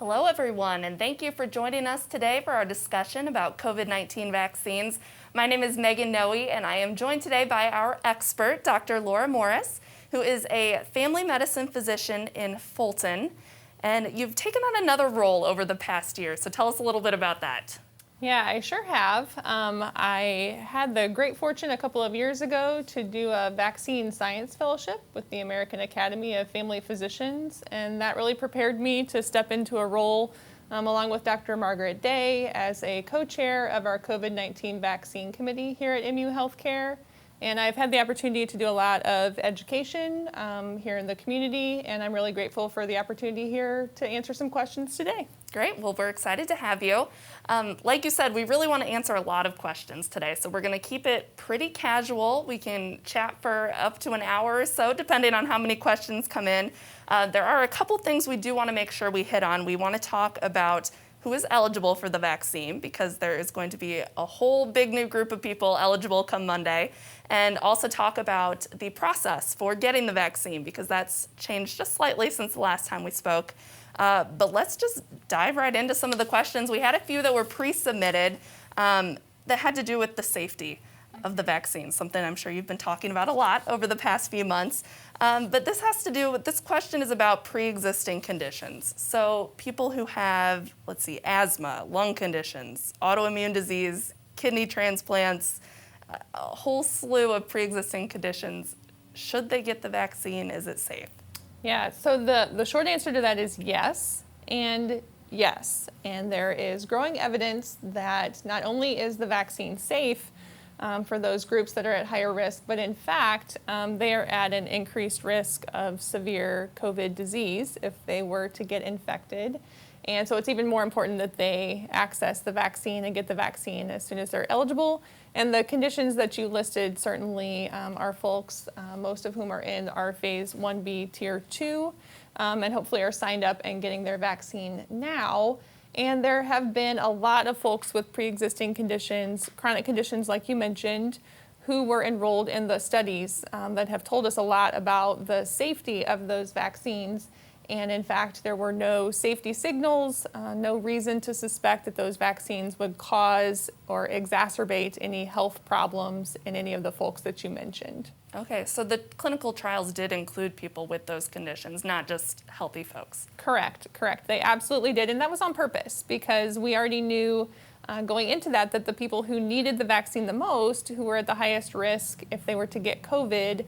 Hello, everyone, and thank you for joining us today for our discussion about COVID-19 vaccines. My name is Megan Noe, and I am joined today by our expert, Dr. Laura Morris, who is a family medicine physician in Fulton. And you've taken on another role over the past year, so tell us a little bit about that. Yeah, I sure have. I had the great fortune a couple of years ago to do a vaccine science fellowship with the American Academy of Family Physicians, and that really prepared me to step into a role along with Dr. Margaret Day as a co-chair of our COVID-19 vaccine committee here at MU Healthcare. And I've had the opportunity to do a lot of education here in the community, and I'm really grateful for the opportunity here to answer some questions today. Great. Well, we're excited to have you. Like you said, we really want to answer a lot of questions today, so we're going to keep it pretty casual. We can chat for up to an hour or so, depending on how many questions come in. There are a couple things we do want to make sure we hit on. We want to talk about who is eligible for the vaccine, because there is going to be a whole big new group of people eligible come Monday, and also talk about the process for getting the vaccine, because that's changed just slightly since the last time we spoke. But let's just dive right into some of the questions. We had a few that were pre-submitted that had to do with the safety of the vaccine, something I'm sure you've been talking about a lot over the past few months. But this has to do with, this question is about pre-existing conditions. So people who have, asthma, lung conditions, autoimmune disease, kidney transplants, a whole slew of pre-existing conditions. Should they get the vaccine? Is it safe? Yeah, so the short answer to that is yes and yes. And there is growing evidence that not only is the vaccine safe for those groups that are at higher risk, but in fact, they are at an increased risk of severe COVID disease if they were to get infected. And so it's even more important that they access the vaccine and get the vaccine as soon as they're eligible. And the conditions that you listed certainly are folks, most of whom are in our phase 1B tier 2, and hopefully are signed up and getting their vaccine now. And there have been a lot of folks with pre-existing conditions, chronic conditions like you mentioned, who were enrolled in the studies that have told us a lot about the safety of those vaccines. And in fact, there were no safety signals, no reason to suspect that those vaccines would cause or exacerbate any health problems in any of the folks that you mentioned. Okay, so the clinical trials did include people with those conditions, not just healthy folks. Correct. They absolutely did, and that was on purpose because we already knew going into that the people who needed the vaccine the most, who were at the highest risk if they were to get COVID,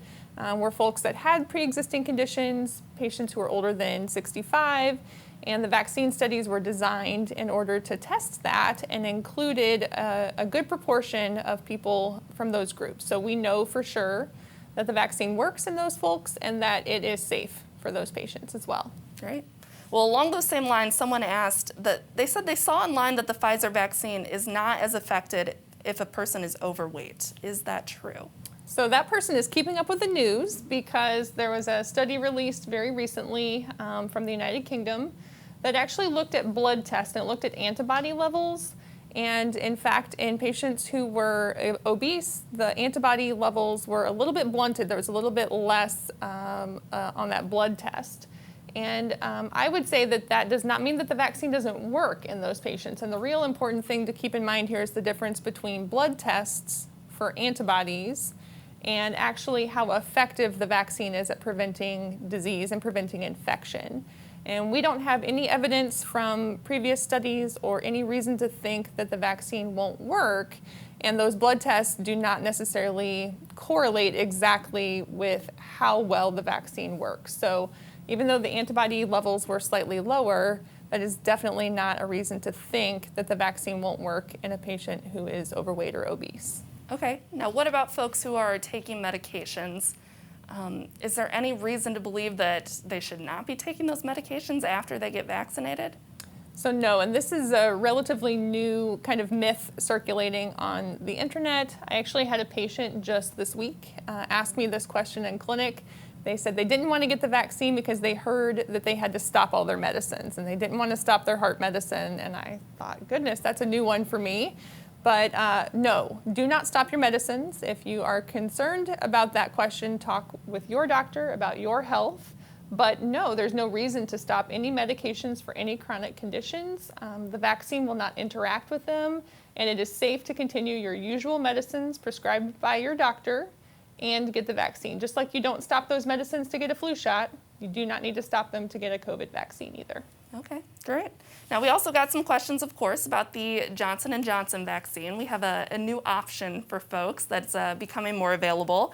were folks that had pre-existing conditions, patients who were older than 65, and the vaccine studies were designed in order to test that and included a good proportion of people from those groups. So we know for sure that the vaccine works in those folks and that it is safe for those patients as well. Great. Well, along those same lines, someone asked that they said they saw online that the Pfizer vaccine is not as effective if a person is overweight. Is that true? So that person is keeping up with the news because there was a study released very recently from the United Kingdom that actually looked at blood tests and it looked at antibody levels. And in fact, in patients who were obese, the antibody levels were a little bit blunted. There was a little bit less on that blood test. And I would say that does not mean that the vaccine doesn't work in those patients. And the real important thing to keep in mind here is the difference between blood tests for antibodies and actually how effective the vaccine is at preventing disease and preventing infection. And we don't have any evidence from previous studies or any reason to think that the vaccine won't work. And those blood tests do not necessarily correlate exactly with how well the vaccine works. So even though the antibody levels were slightly lower, that is definitely not a reason to think that the vaccine won't work in a patient who is overweight or obese. Okay, now what about folks who are taking medications? Is there any reason to believe that they should not be taking those medications after they get vaccinated? So no, and this is a relatively new kind of myth circulating on the internet. I actually had a patient just this week ask me this question in clinic. They said they didn't want to get the vaccine because they heard that they had to stop all their medicines and they didn't want to stop their heart medicine. And I thought, goodness, that's a new one for me. But no, do not stop your medicines. If you are concerned about that question, talk with your doctor about your health. But no, there's no reason to stop any medications for any chronic conditions. The vaccine will not interact with them, and it is safe to continue your usual medicines prescribed by your doctor and get the vaccine. Just like you don't stop those medicines to get a flu shot, you do not need to stop them to get a COVID vaccine either. Okay, great. Now we also got some questions, of course, about the Johnson & Johnson vaccine. We have a new option for folks that's becoming more available.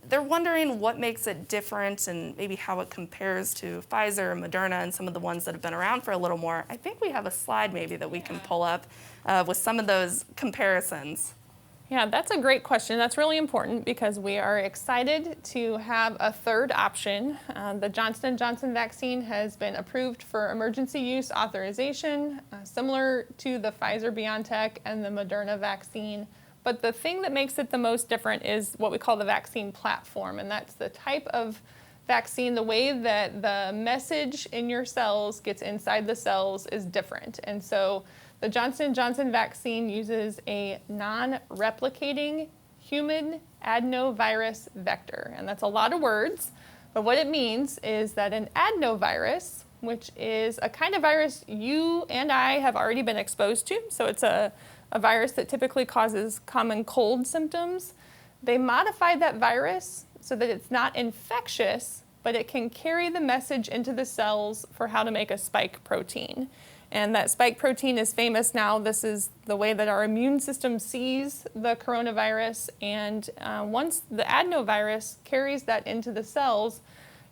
They're wondering what makes it different and maybe how it compares to Pfizer, Moderna, and some of the ones that have been around for a little more. I think we have a slide maybe that we can pull up with some of those comparisons. Yeah, that's a great question. That's really important because we are excited to have a third option. The Johnson & Johnson vaccine has been approved for emergency use authorization, similar to the Pfizer-BioNTech and the Moderna vaccine. But the thing that makes it the most different is what we call the vaccine platform, and that's the type of vaccine, the way that the message in your cells gets inside the cells is different. And so the Johnson & Johnson vaccine uses a non-replicating human adenovirus vector, and that's a lot of words, but what it means is that an adenovirus, which is a kind of virus you and I have already been exposed to, so it's a virus that typically causes common cold symptoms, they modified that virus so that it's not infectious, but it can carry the message into the cells for how to make a spike protein. And that spike protein is famous now. This is the way that our immune system sees the coronavirus. And once the adenovirus carries that into the cells,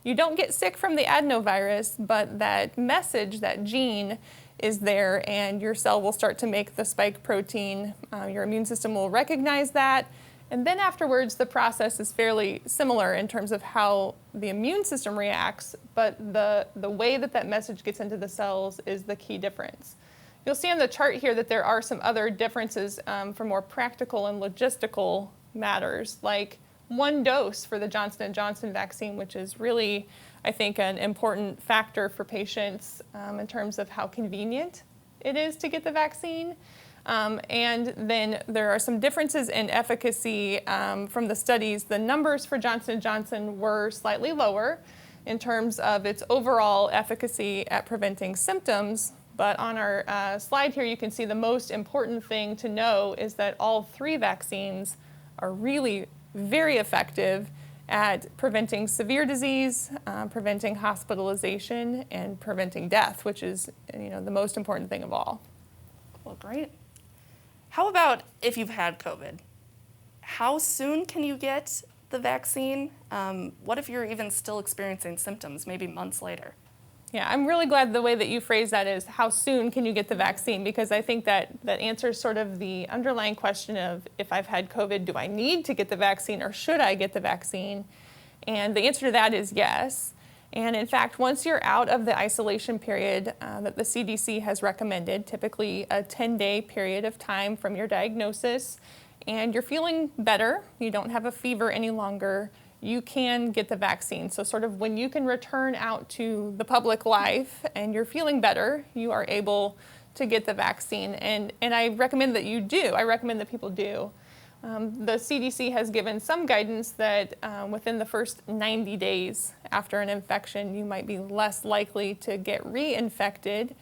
you don't get sick from the adenovirus, but that message, that gene, is there, and your cell will start to make the spike protein. Your immune system will recognize that. And then afterwards, the process is fairly similar in terms of how the immune system reacts, but the way that that message gets into the cells is the key difference. You'll see on the chart here that there are some other differences for more practical and logistical matters, like one dose for the Johnson & Johnson vaccine, which is really, I think, an important factor for patients in terms of how convenient it is to get the vaccine. And then there are some differences in efficacy from the studies. The numbers for Johnson & Johnson were slightly lower in terms of its overall efficacy at preventing symptoms. But on our slide here, you can see the most important thing to know is that all three vaccines are really very effective at preventing severe disease, preventing hospitalization, and preventing death, which is, the most important thing of all. Well, great. How about if you've had COVID? How soon can you get the vaccine? What if you're even still experiencing symptoms, maybe months later? Yeah, I'm really glad the way that you phrase that is how soon can you get the vaccine, because I think that answers sort of the underlying question of if I've had COVID, do I need to get the vaccine or should I get the vaccine? And the answer to that is yes. And in fact, once you're out of the isolation period that the CDC has recommended, typically a 10-day period of time from your diagnosis, and you're feeling better, you don't have a fever any longer, you can get the vaccine. So sort of when you can return out to the public life and you're feeling better, you are able to get the vaccine. And I recommend that you do. I recommend that people do. The CDC has given some guidance that within the first 90 days after an infection, you might be less likely to get reinfected.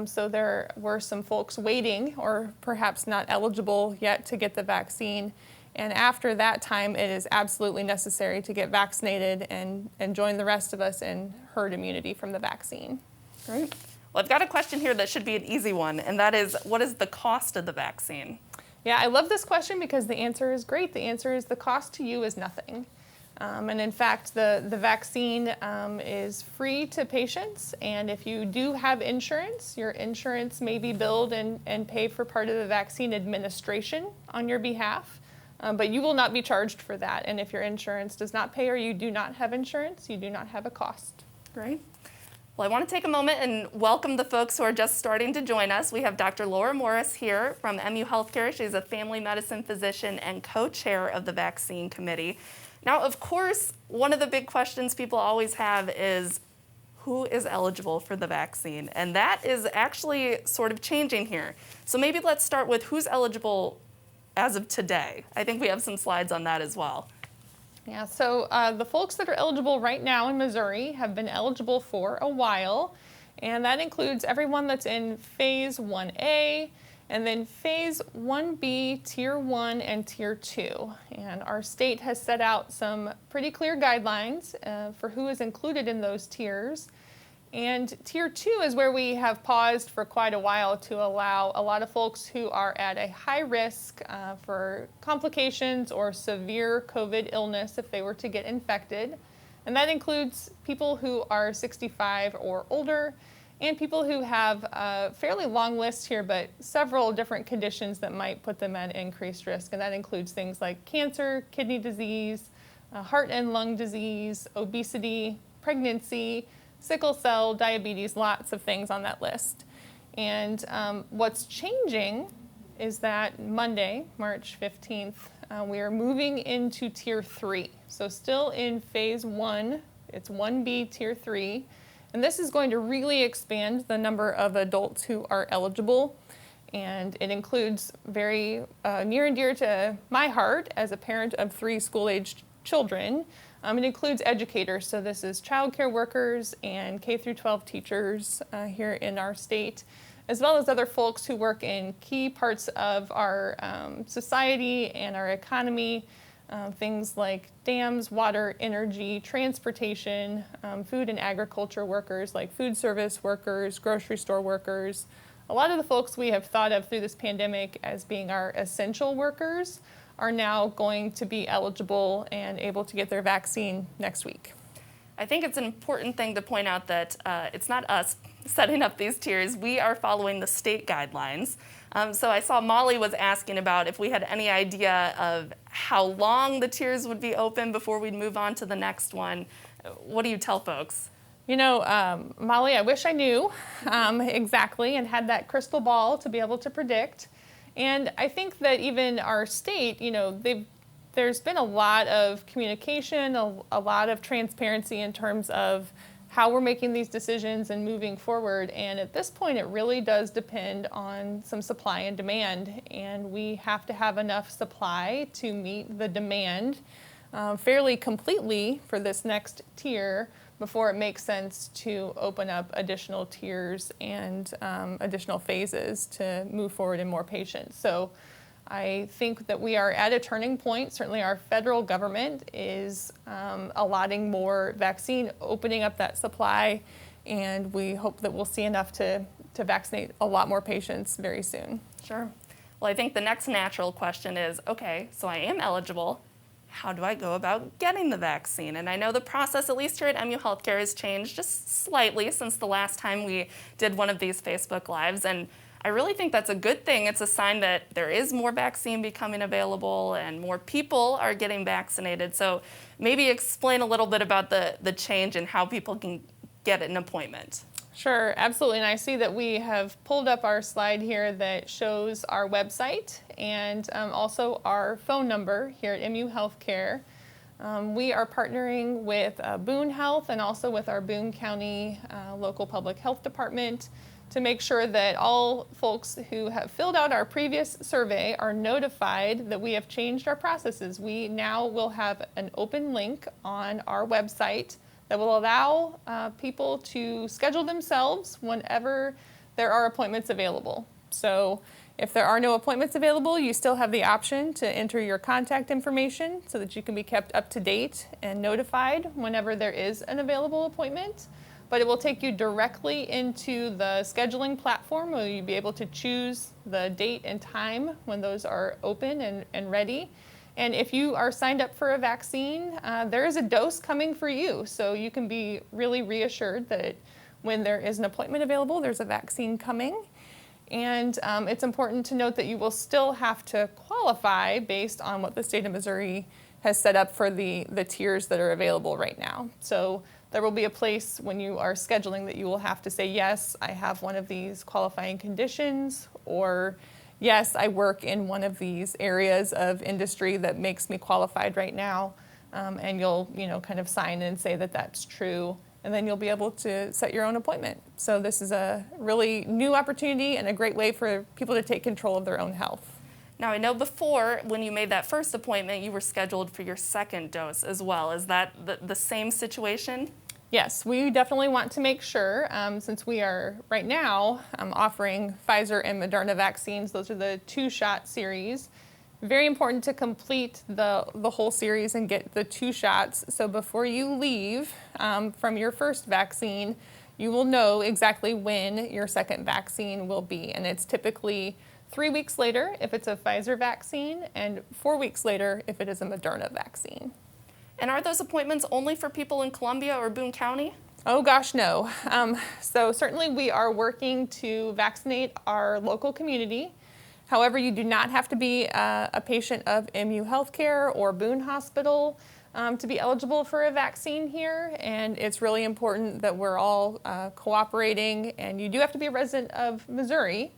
So there were some folks waiting or perhaps not eligible yet to get the vaccine. And after that time, it is absolutely necessary to get vaccinated and join the rest of us in herd immunity from the vaccine. Great. Well, I've got a question here that should be an easy one, and that is, what is the cost of the vaccine? Yeah, I love this question because the answer is great. The answer is the cost to you is nothing. And in fact, the vaccine is free to patients. And if you do have insurance, your insurance may be billed and pay for part of the vaccine administration on your behalf. But you will not be charged for that. And if your insurance does not pay or you do not have insurance, you do not have a cost. Great. Well, I want to take a moment and welcome the folks who are just starting to join us. We have Dr. Laura Morris here from MU Healthcare. She's a family medicine physician and co-chair of the vaccine committee. Now, of course, one of the big questions people always have is who is eligible for the vaccine? And that is actually sort of changing here. So maybe let's start with who's eligible as of today. I think we have some slides on that as well. Yeah, so the folks that are eligible right now in Missouri have been eligible for a while, and that includes everyone that's in Phase 1A, and then Phase 1B, Tier 1 and Tier 2. And our state has set out some pretty clear guidelines for who is included in those tiers. And Tier 2 is where we have paused for quite a while to allow a lot of folks who are at a high risk for complications or severe COVID illness if they were to get infected. And that includes people who are 65 or older and people who have a fairly long list here, but several different conditions that might put them at increased risk. And that includes things like cancer, kidney disease, heart and lung disease, obesity, pregnancy, sickle cell, diabetes, lots of things on that list. And what's changing is that Monday, March 15th, we are moving into Tier 3. So still in Phase 1, it's 1B Tier 3. And this is going to really expand the number of adults who are eligible. And it includes very near and dear to my heart as a parent of 3 school-aged children. It includes educators, so this is child care workers and K through 12 teachers here in our state, as well as other folks who work in key parts of our society and our economy, things like dams, water, energy, transportation, food and agriculture workers like food service workers, grocery store workers. A lot of the folks we have thought of through this pandemic as being our essential workers are now going to be eligible and able to get their vaccine next week. I think it's an important thing to point out that it's not us setting up these tiers. We are following the state guidelines. So I saw Molly was asking about if we had any idea of how long the tiers would be open before we'd move on to the next one. What do you tell folks? You know, Molly, I wish I knew exactly and had that crystal ball to be able to predict. And I think that even our state, you know, there's been a lot of communication, a lot of transparency in terms of how we're making these decisions and moving forward. And at this point, it really does depend on some supply and demand. And we have to have enough supply to meet the demand fairly completely for this next tier before it makes sense to open up additional tiers and additional phases to move forward in more patients. So I think that we are at a turning point. Certainly our federal government is allotting more vaccine, opening up that supply, and we hope that we'll see enough to vaccinate a lot more patients very soon. Sure. Well, I think the next natural question is, okay, so I am eligible. How do I go about getting the vaccine? And I know the process, at least here at MU Healthcare, has changed just slightly since the last time we did one of these Facebook Lives. And I really think that's a good thing. It's a sign that there is more vaccine becoming available and more people are getting vaccinated. So maybe explain a little bit about the change and how people can get an appointment. Sure, absolutely. And I see that we have pulled up our slide here that shows our website and also our phone number here at MU Healthcare. We are partnering with Boone Health and also with our Boone County local public health department to make sure that all folks who have filled out our previous survey are notified that we have changed our processes. We now will have an open link on our website that will allow people to schedule themselves whenever there are appointments available. So if there are no appointments available, you still have the option to enter your contact information so that you can be kept up to date and notified whenever there is an available appointment. But it will take you directly into the scheduling platform where you'll be able to choose the date and time when those are open and ready. And if you are signed up for a vaccine, there is a dose coming for you. So you can be really reassured that when there is an appointment available, there's a vaccine coming. And it's important to note that you will still have to qualify based on what the state of Missouri has set up for the tiers that are available right now. So there will be a place when you are scheduling that you will have to say, yes, I have one of these qualifying conditions, or yes, I work in one of these areas of industry that makes me qualified right now. And you'll, kind of sign and say that that's true. And then you'll be able to set your own appointment. So this is a really new opportunity and a great way for people to take control of their own health. Now, I know before, when you made that first appointment, you were scheduled for your second dose as well. Is that the same situation? Yes, we definitely want to make sure, since we are right now offering Pfizer and Moderna vaccines, those are the 2-shot series. Very important to complete the whole series and get the 2 shots. So before you leave from your first vaccine, you will know exactly when your second vaccine will be. And it's typically 3 weeks later if it's a Pfizer vaccine, and 4 weeks later if it is a Moderna vaccine. And are those appointments only for people in Columbia or Boone County? Oh gosh, no. So certainly we are working to vaccinate our local community. However, you do not have to be a patient of MU Healthcare or Boone Hospital to be eligible for a vaccine here, and it's really important that we're all cooperating, and you do have to be a resident of Missouri,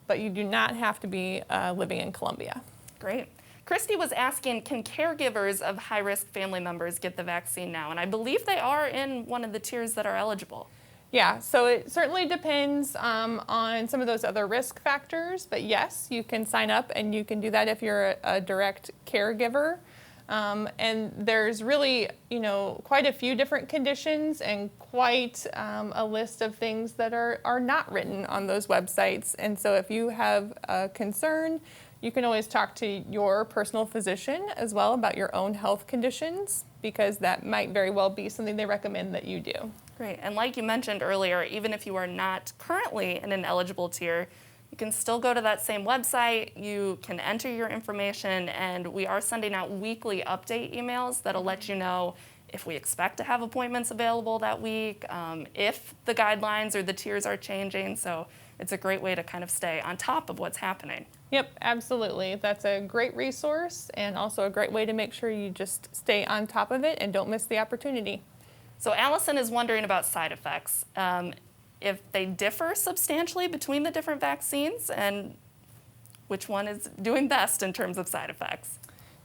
but you do not have to be living in Columbia. Great. Christy was asking, can caregivers of high-risk family members get the vaccine now? And I believe they are in one of the tiers that are eligible. Yeah, so it certainly depends on some of those other risk factors, but yes, you can sign up and you can do that if you're a direct caregiver. And there's really, quite a few different conditions and quite a list of things that are not written on those websites. And so if you have a concern, you can always talk to your personal physician as well about your own health conditions, because that might very well be something they recommend that you do. Great. And like you mentioned earlier, even if you are not currently in an eligible tier, you can still go to that same website, you can enter your information, and we are sending out weekly update emails that'll let you know if we expect to have appointments available that week, if the guidelines or the tiers are changing. So it's a great way to kind of stay on top of what's happening. Yep, absolutely. That's a great resource and also a great way to make sure you just stay on top of it and don't miss the opportunity. So Allison is wondering about side effects. If they differ substantially between the different vaccines, and which one is doing best in terms of side effects?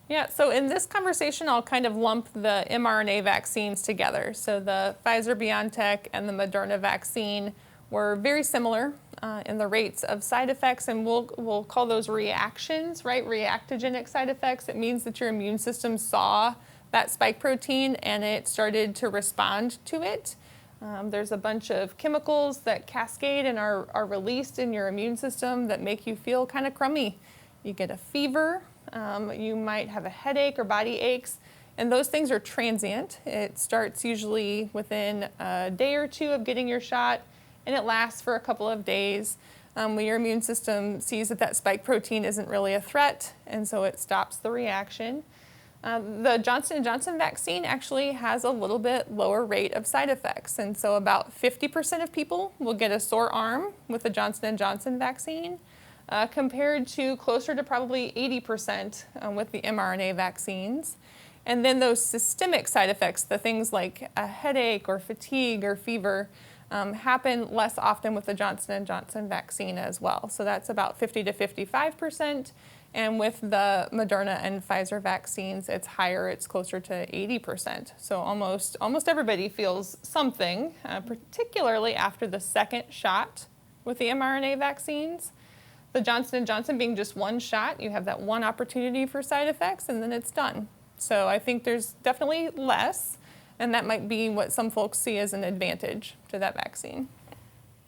Yeah, so in this conversation, I'll kind of lump the mRNA vaccines together. So the Pfizer-BioNTech and the Moderna vaccine were very similar in the rates of side effects, and we'll call those reactions, right? Reactogenic side effects. It means that your immune system saw that spike protein and it started to respond to it. There's a bunch of chemicals that cascade and are released in your immune system that make you feel kind of crummy. You get a fever, you might have a headache or body aches, and those things are transient. It starts usually within a day or two of getting your shot, and it lasts for a couple of days. When your immune system sees that spike protein isn't really a threat, and so it stops the reaction. The Johnson & Johnson vaccine actually has a little bit lower rate of side effects, and so about 50% of people will get a sore arm with the Johnson & Johnson vaccine, compared to closer to probably 80% with the mRNA vaccines. And then those systemic side effects, the things like a headache or fatigue or fever, happen less often with the Johnson & Johnson vaccine as well. So that's about 50 to 55%. And with the Moderna and Pfizer vaccines, it's higher, it's closer to 80%. So almost everybody feels something, particularly after the second shot with the mRNA vaccines. The Johnson & Johnson being just one shot, you have that one opportunity for side effects and then it's done. So I think there's definitely less, and that might be what some folks see as an advantage to that vaccine.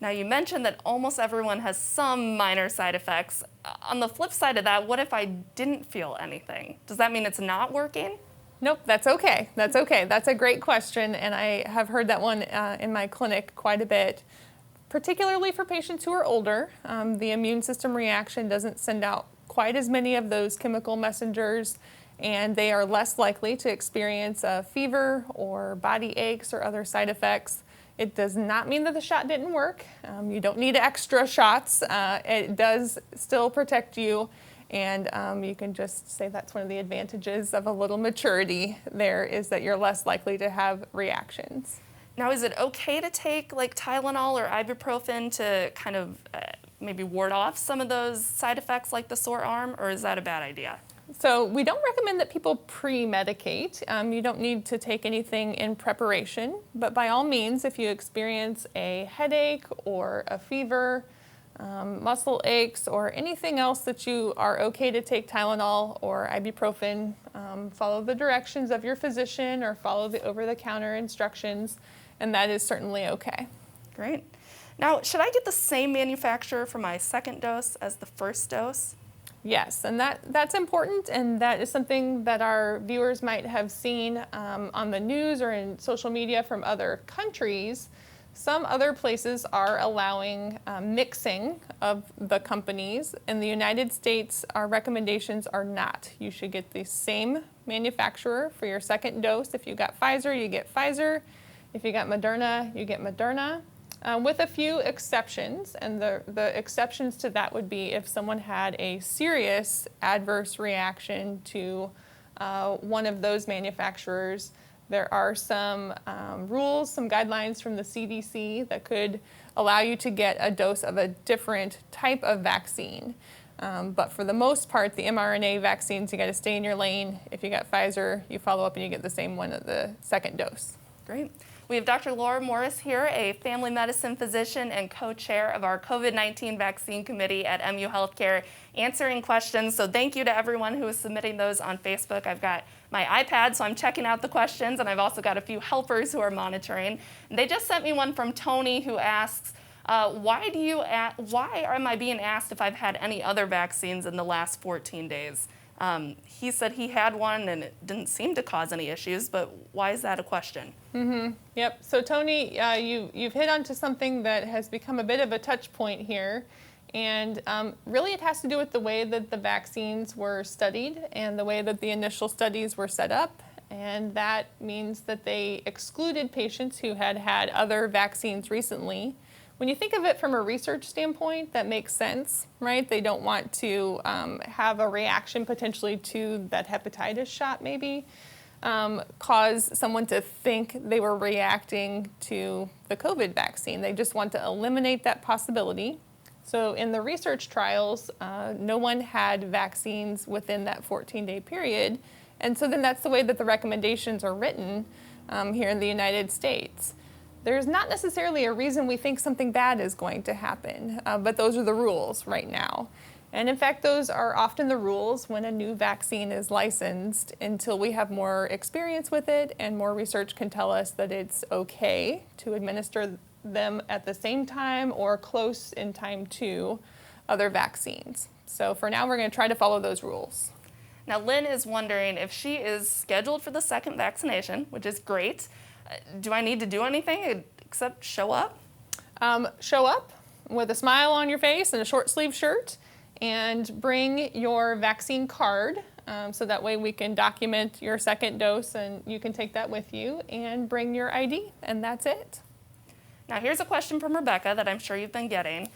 Now, you mentioned that almost everyone has some minor side effects. On the flip side of that, what if I didn't feel anything? Does that mean it's not working? Nope, that's okay. That's okay. That's a great question, and I have heard that one in my clinic quite a bit, particularly for patients who are older. The immune system reaction doesn't send out quite as many of those chemical messengers, and they are less likely to experience a fever or body aches or other side effects. It does not mean that the shot didn't work. You don't need extra shots. It does still protect you, and you can just say that's one of the advantages of a little maturity there, is that you're less likely to have reactions. Now, is it okay to take like Tylenol or ibuprofen to kind of maybe ward off some of those side effects like the sore arm, or is that a bad idea? So we don't recommend that people pre-medicate. You don't need to take anything in preparation, but by all means, if you experience a headache or a fever, muscle aches, or anything else that you are okay to take Tylenol or ibuprofen, follow the directions of your physician or follow the over-the-counter instructions, and that is certainly okay. Great. Now, should I get the same manufacturer for my second dose as the first dose? Yes, and that's important, and that is something that our viewers might have seen on the news or in social media from other countries. Some other places are allowing mixing of the companies. In the United States, our recommendations are not. You should get the same manufacturer for your second dose. If you got Pfizer, you get Pfizer. If you got Moderna, you get Moderna. With a few exceptions, and the exceptions to that would be if someone had a serious adverse reaction to one of those manufacturers. There are some rules, some guidelines from the CDC that could allow you to get a dose of a different type of vaccine. But for the most part, the mRNA vaccines, you got to stay in your lane. If you got Pfizer, you follow up and you get the same one at the second dose. Great. We have Dr. Laura Morris here, a family medicine physician and co-chair of our COVID-19 vaccine committee at MU Healthcare, answering questions. So thank you to everyone who is submitting those on Facebook. I've got my iPad, so I'm checking out the questions, and I've also got a few helpers who are monitoring. And they just sent me one from Tony who asks, why am I being asked if I've had any other vaccines in the last 14 days? He said he had one and it didn't seem to cause any issues, but why is that a question? Mm-hmm. Yep. So Tony, you've hit onto something that has become a bit of a touch point here. And really it has to do with the way that the vaccines were studied and the way that the initial studies were set up. And that means that they excluded patients who had had other vaccines recently. When you think of it from a research standpoint, that makes sense, right? They don't want to have a reaction potentially to that hepatitis shot maybe, cause someone to think they were reacting to the COVID vaccine. They just want to eliminate that possibility. So in the research trials, no one had vaccines within that 14-day period. And so then that's the way that the recommendations are written here in the United States. There's not necessarily a reason we think something bad is going to happen, but those are the rules right now. And in fact, those are often the rules when a new vaccine is licensed until we have more experience with it and more research can tell us that it's okay to administer them at the same time or close in time to other vaccines. So for now, we're going to try to follow those rules. Now, Lynn is wondering if she is scheduled for the second vaccination, which is great. Do I need to do anything except show up? Show up with a smile on your face and a short sleeve shirt and bring your vaccine card so that way we can document your second dose and you can take that with you, and bring your ID, and that's it. Now, here's a question from Rebecca that I'm sure you've been getting.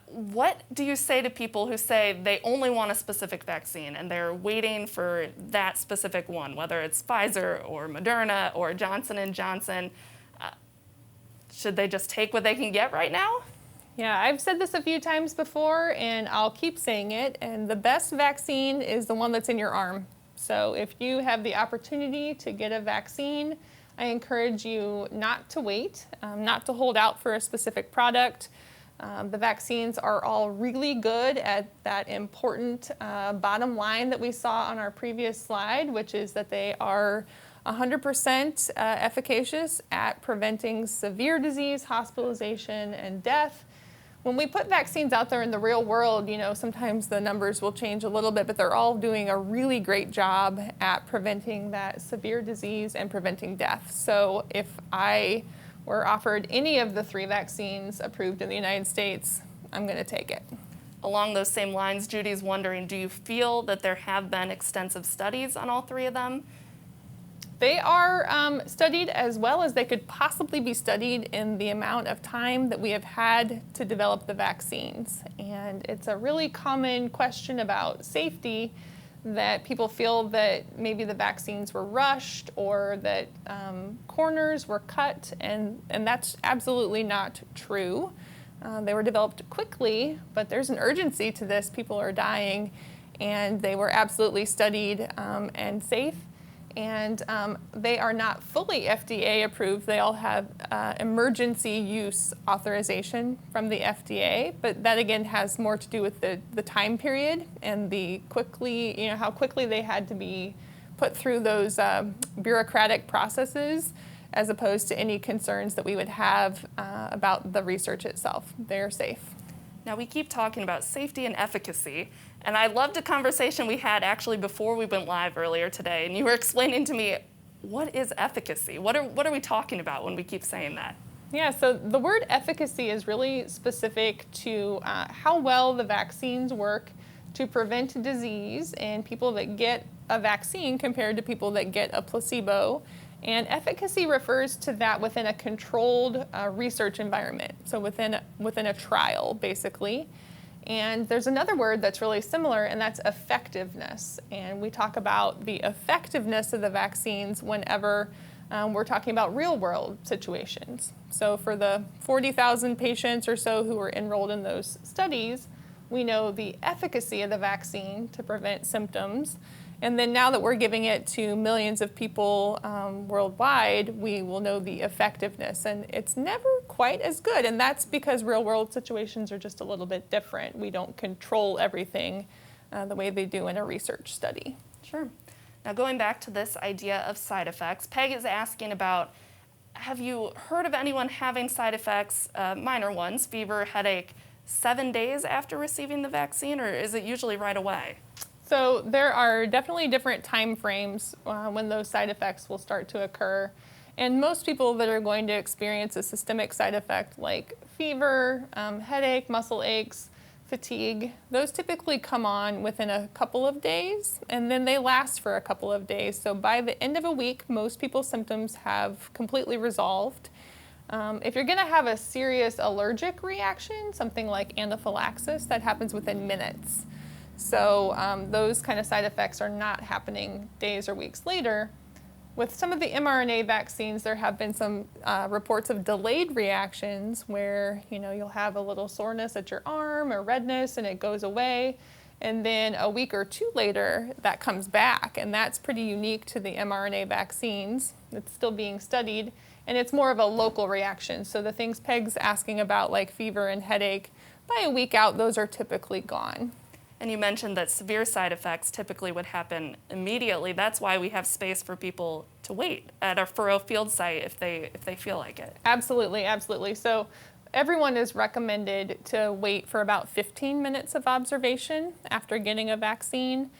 What do you say to people who say they only want a specific vaccine and they're waiting for that specific one, whether it's Pfizer or Moderna or Johnson & Johnson? Should they just take what they can get right now? Yeah, I've said this a few times before, and I'll keep saying it, and the best vaccine is the one that's in your arm. So if you have the opportunity to get a vaccine, I encourage you not to wait, not to hold out for a specific product. The vaccines are all really good at that important bottom line that we saw on our previous slide, which is that they are 100% efficacious at preventing severe disease, hospitalization, and death. When we put vaccines out there in the real world, you know, sometimes the numbers will change a little bit, but they're all doing a really great job at preventing that severe disease and preventing death. So if I were offered any of the 3 vaccines approved in the United States, I'm going to take it. Along those same lines, Judy's wondering, do you feel that there have been extensive studies on all 3 of them? They are studied as well as they could possibly be studied in the amount of time that we have had to develop the vaccines. And it's a really common question about safety, that people feel that maybe the vaccines were rushed or that corners were cut, and that's absolutely not true. They were developed quickly, but there's an urgency to this. People are dying, and they were absolutely studied and safe. and they are not fully FDA approved. They all have emergency use authorization from the FDA, but that again has more to do with the time period and how quickly they had to be put through those bureaucratic processes, as opposed to any concerns that we would have about the research itself. They're safe. Now, we keep talking about safety and efficacy, and I loved a conversation we had actually before we went live earlier today, and you were explaining to me, what is efficacy? What are we talking about when we keep saying that? Yeah, so the word efficacy is really specific to how well the vaccines work to prevent disease in people that get a vaccine compared to people that get a placebo. And efficacy refers to that within a controlled research environment, so within a trial, basically. And there's another word that's really similar, and that's effectiveness. And we talk about the effectiveness of the vaccines whenever we're talking about real-world situations. So for the 40,000 patients or so who were enrolled in those studies, we know the efficacy of the vaccine to prevent symptoms. And then now that we're giving it to millions of people worldwide, we will know the effectiveness. And it's never quite as good. And that's because real world situations are just a little bit different. We don't control everything the way they do in a research study. Sure. Now, going back to this idea of side effects, Peg is asking about, have you heard of anyone having side effects, minor ones, fever, headache, 7 days after receiving the vaccine, or is it usually right away? So there are definitely different time frames when those side effects will start to occur. And most people that are going to experience a systemic side effect like fever, headache, muscle aches, fatigue, those typically come on within a couple of days, and then they last for a couple of days. So by the end of a week, most people's symptoms have completely resolved. If you're going to have a serious allergic reaction, something like anaphylaxis, that happens within minutes. So those kind of side effects are not happening days or weeks later. With some of the mRNA vaccines, there have been some reports of delayed reactions where you'll have a little soreness at your arm or redness and it goes away. And then a week or two later, that comes back. And that's pretty unique to the mRNA vaccines. It's still being studied. And it's more of a local reaction. So the things Peg's asking about, like fever and headache, by a week out, those are typically gone. And you mentioned that severe side effects typically would happen immediately. That's why we have space for people to wait at a furrow field site if they feel like it. Absolutely, absolutely. So everyone is recommended to wait for about 15 minutes of observation after getting a vaccine.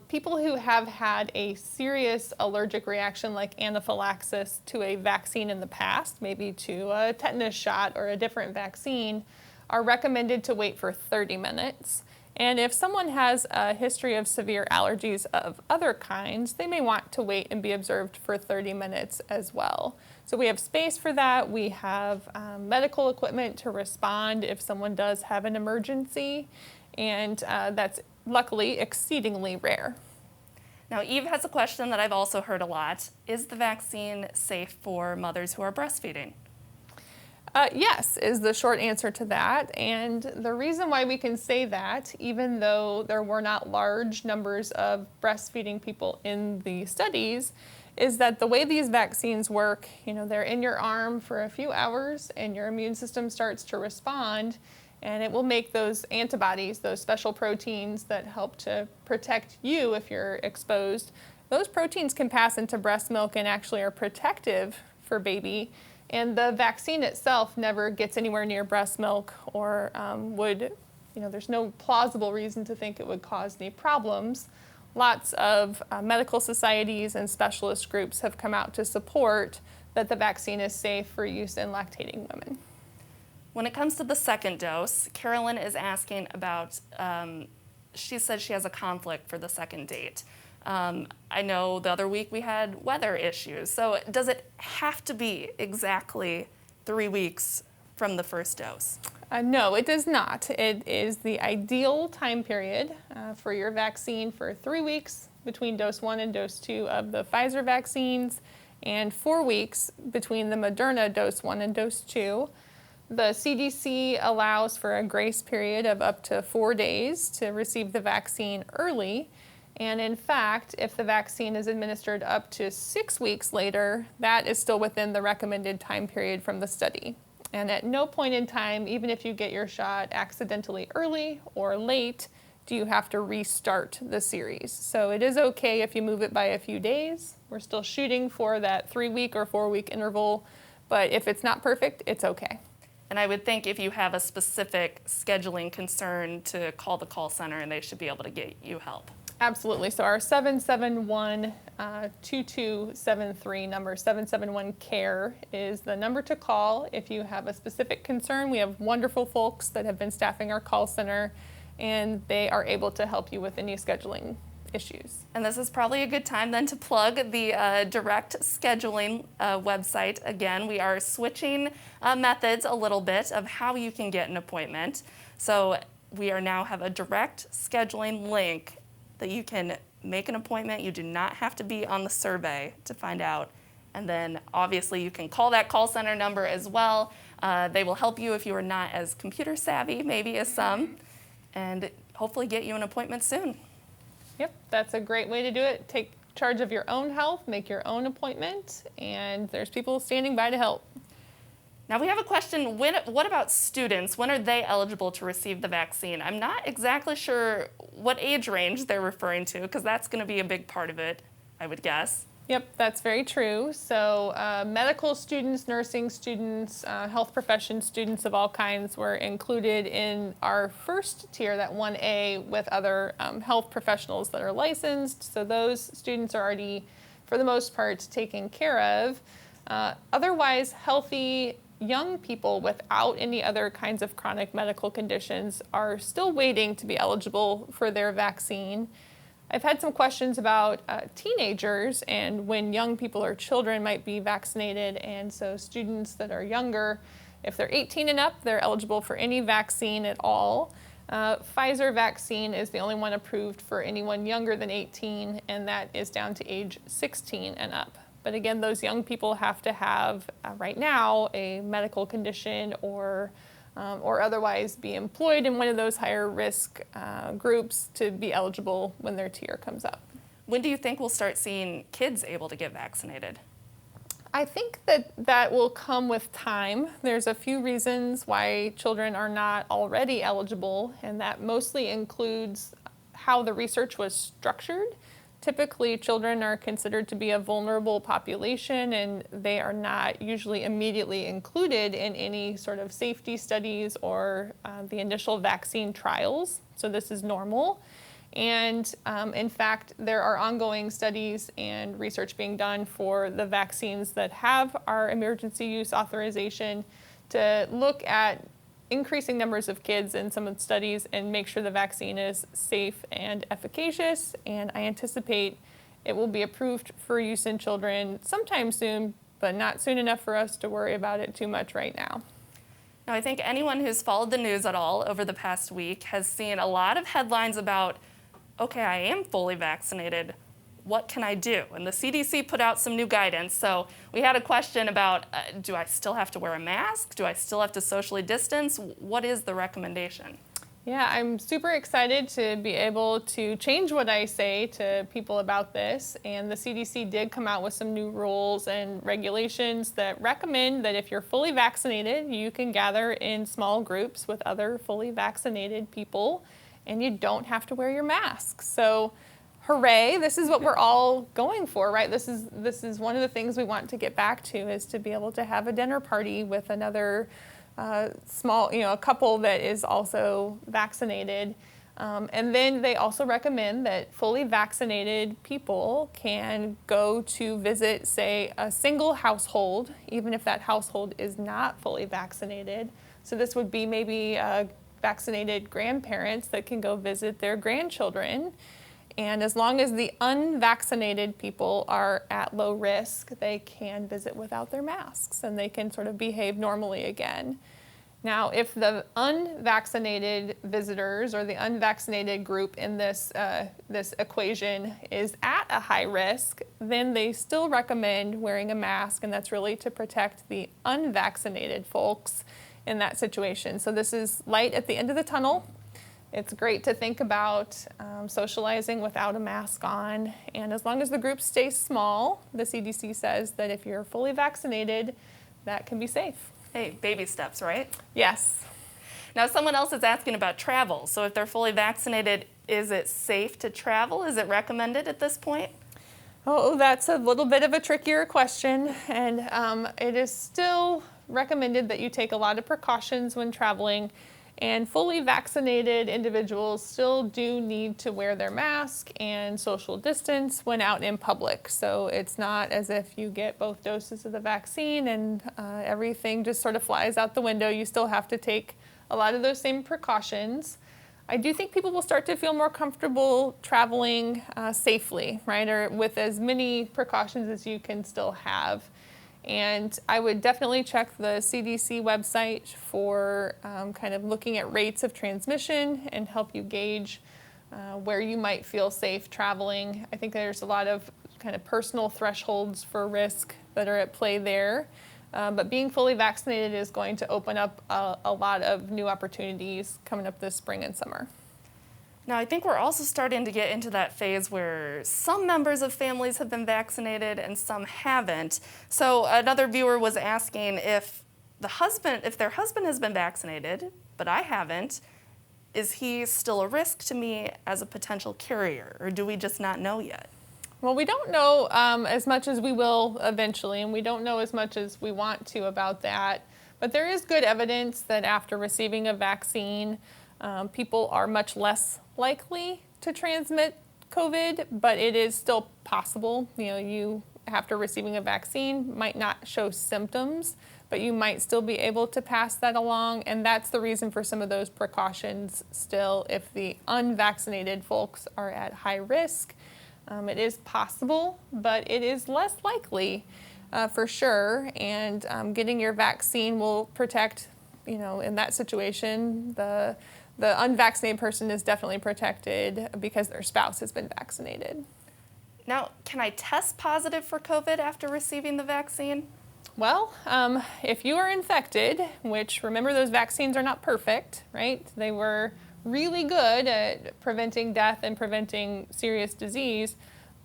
People who have had a serious allergic reaction like anaphylaxis to a vaccine in the past, maybe to a tetanus shot or a different vaccine, are recommended to wait for 30 minutes. And if someone has a history of severe allergies of other kinds, they may want to wait and be observed for 30 minutes as well. So we have space for that. We have medical equipment to respond if someone does have an emergency, and that's luckily exceedingly rare. Now, Eve has a question that I've also heard a lot. Is the vaccine safe for mothers who are breastfeeding? Yes, is the short answer to that. And the reason why we can say that, even though there were not large numbers of breastfeeding people in the studies, is that the way these vaccines work, they're in your arm for a few hours and your immune system starts to respond, and it will make those antibodies, those special proteins that help to protect you if you're exposed. Those proteins can pass into breast milk and actually are protective for baby. And the vaccine itself never gets anywhere near breast milk or there's no plausible reason to think it would cause any problems. Lots of medical societies and specialist groups have come out to support that the vaccine is safe for use in lactating women. When it comes to the second dose, Carolyn is asking about, she said she has a conflict for the second date. I know the other week we had weather issues. So does it have to be exactly 3 weeks from the first dose? No, it does not. It is the ideal time period for your vaccine for 3 weeks between dose 1 and dose 2 of the Pfizer vaccines, and 4 weeks between the Moderna dose 1 and dose 2. The CDC allows for a grace period of up to 4 days to receive the vaccine early. And in fact, if the vaccine is administered up to 6 weeks later, that is still within the recommended time period from the study. And at no point in time, even if you get your shot accidentally early or late, do you have to restart the series. So it is okay if you move it by a few days. We're still shooting for that 3-week or 4-week interval, but if it's not perfect, it's okay. And I would think if you have a specific scheduling concern to call the call center and they should be able to get you help. Absolutely. So our 771-2273 number, 771-CARE, is the number to call if you have a specific concern. We have wonderful folks that have been staffing our call center, and they are able to help you with any scheduling issues. And this is probably a good time then to plug the direct scheduling website. Again, we are switching methods a little bit of how you can get an appointment. So we are now have a direct scheduling link that you can make an appointment. You do not have to be on the survey to find out. And then obviously you can call that call center number as well. They will help you if you are not as computer savvy, maybe as some, and hopefully get you an appointment soon. Yep, that's a great way to do it. Take charge of your own health, make your own appointment, and there's people standing by to help. Now we have a question, what about students? When are they eligible to receive the vaccine? I'm not exactly sure what age range they're referring to, because that's going to be a big part of it, I would guess. Yep, that's very true. So medical students, nursing students, health profession students of all kinds were included in our first tier, that 1A, with other health professionals that are licensed. So those students are already, for the most part, taken care of. Otherwise, healthy young people without any other kinds of chronic medical conditions are still waiting to be eligible for their vaccine. I've had some questions about teenagers and when young people or children might be vaccinated, and so students that are younger, if they're 18 and up, they're eligible for any vaccine at all. Pfizer vaccine is the only one approved for anyone younger than 18, and that is down to age 16 and up. But again, those young people have to have, right now, a medical condition or otherwise be employed in one of those higher risk groups to be eligible when their tier comes up. When do you think we'll start seeing kids able to get vaccinated? I think that will come with time. There's a few reasons why children are not already eligible, and that mostly includes how the research was structured. Typically, children are considered to be a vulnerable population, and they are not usually immediately included in any sort of safety studies or the initial vaccine trials. So this is normal. And in fact, there are ongoing studies and research being done for the vaccines that have our emergency use authorization to look at increasing numbers of kids in some of the studies and make sure the vaccine is safe and efficacious. And I anticipate it will be approved for use in children sometime soon, but not soon enough for us to worry about it too much right now. Now, I think anyone who's followed the news at all over the past week has seen a lot of headlines about, okay, I am fully vaccinated. What can I do? And the CDC put out some new guidance. So we had a question about, do I still have to wear a mask? Do I still have to socially distance? What is the recommendation? Yeah, I'm super excited to be able to change what I say to people about this. And the CDC did come out with some new rules and regulations that recommend that if you're fully vaccinated, you can gather in small groups with other fully vaccinated people, and you don't have to wear your mask. So hooray, this is what we're all going for, right? This is one of the things we want to get back to, is to be able to have a dinner party with another small, a couple that is also vaccinated. And then they also recommend that fully vaccinated people can go to visit, say, a single household, even if that household is not fully vaccinated. So this would be maybe vaccinated grandparents that can go visit their grandchildren. And as long as the unvaccinated people are at low risk, they can visit without their masks and they can sort of behave normally again. Now, if the unvaccinated visitors or the unvaccinated group in this equation is at a high risk, then they still recommend wearing a mask, and that's really to protect the unvaccinated folks in that situation. So this is light at the end of the tunnel. It's great to think about socializing without a mask on. And as long as the group stays small, the CDC says that if you're fully vaccinated, that can be safe. Hey, baby steps, right? Yes. Now, someone else is asking about travel. So if they're fully vaccinated, is it safe to travel? Is it recommended at this point? Oh, that's a little bit of a trickier question. And it is still recommended that you take a lot of precautions when traveling. And fully vaccinated individuals still do need to wear their mask and social distance when out in public. So it's not as if you get both doses of the vaccine and everything just sort of flies out the window. You still have to take a lot of those same precautions. I do think people will start to feel more comfortable traveling safely, right, or with as many precautions as you can still have. And I would definitely check the CDC website for kind of looking at rates of transmission and help you gauge where you might feel safe traveling. I think there's a lot of kind of personal thresholds for risk that are at play there. But being fully vaccinated is going to open up a lot of new opportunities coming up this spring and summer. Now, I think we're also starting to get into that phase where some members of families have been vaccinated and some haven't. So another viewer was asking if their husband has been vaccinated, but I haven't, is he still a risk to me as a potential carrier, or do we just not know yet? Well, we don't know as much as we will eventually, and we don't know as much as we want to about that. But there is good evidence that after receiving a vaccine, people are much less likely to transmit COVID, but it is still possible. You know, you, after receiving a vaccine, might not show symptoms, but you might still be able to pass that along, and that's the reason for some of those precautions still. If the unvaccinated folks are at high risk, it is possible, but it is less likely for sure, and getting your vaccine will protect, you know, in that situation, the unvaccinated person is definitely protected because their spouse has been vaccinated. Now, can I test positive for COVID after receiving the vaccine? Well, if you are infected, which remember those vaccines are not perfect, right? They were really good at preventing death and preventing serious disease,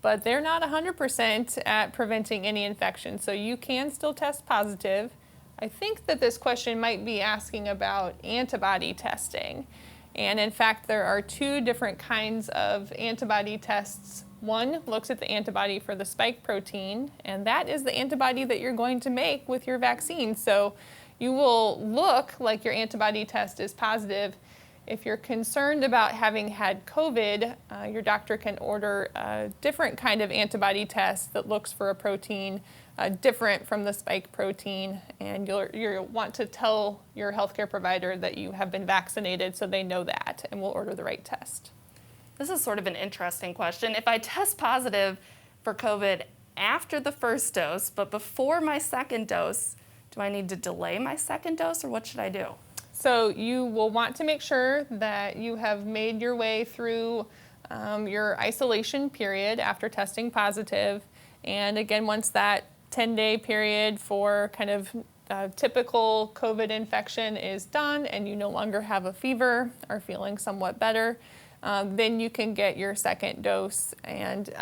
but they're not 100% at preventing any infection. So you can still test positive. I think that this question might be asking about antibody testing. And in fact, there are two different kinds of antibody tests. One looks at the antibody for the spike protein, and that is the antibody that you're going to make with your vaccine. So you will look like your antibody test is positive. If you're concerned about having had COVID, your doctor can order a different kind of antibody test that looks for a protein different from the spike protein, and you'll want to tell your healthcare provider that you have been vaccinated so they know that, and we'll order the right test. This is sort of an interesting question. If I test positive for COVID after the first dose, but before my second dose, do I need to delay my second dose, or what should I do? So you will want to make sure that you have made your way through your isolation period after testing positive. And again, once that 10-day period for kind of typical COVID infection is done and you no longer have a fever, are feeling somewhat better, then you can get your second dose. And